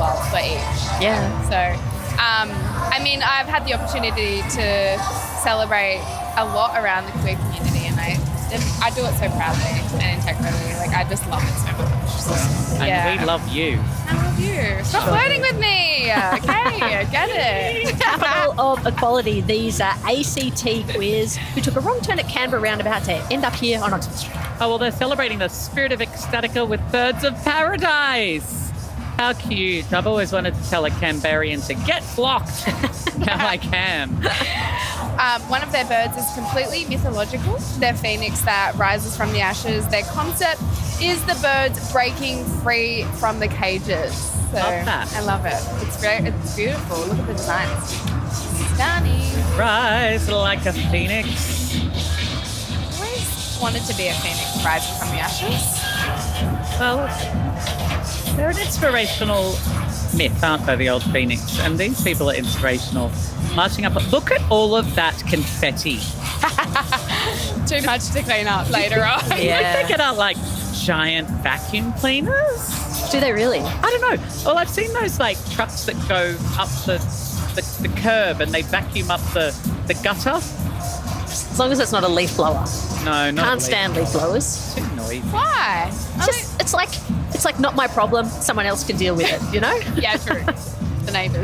well for each. Yeah. So, I mean, I've had the opportunity to celebrate a lot around the queer community, and I do it so proudly and integrally. Like, I just love it so much. So, And we love you. I love you. Stop flirting with me. Okay, get it. Capital of equality. These are ACT queers who took a wrong turn at Canberra roundabout to end up here on Oxford Street. Oh, well, they're celebrating the spirit of Ecstatica with birds of paradise. How cute. I've always wanted to tell a Canberrian to get flocked. Now I can. One of their birds is completely mythological. Their phoenix that rises from the ashes. Their concept is the birds breaking free from the cages. So Love that. I love it. It's beautiful. Look at the designs. Stunning. Rise like a phoenix. Always wanted to be a phoenix rising from the ashes. Well, they're an inspirational myth, aren't they, the old phoenix? And these people are inspirational. Marching up. Look at all of that confetti. Too much to clean up later on. Yeah. They get out like giant vacuum cleaners. Do they really? I don't know. Well, I've seen those like trucks that go up the curb and they vacuum up the gutter. As long as it's not a leaf blower. No, not Can't stand leaf blowers. Too noisy. Why? It's like not my problem. Someone else can deal with it, you know? Yeah, true. The neighbours.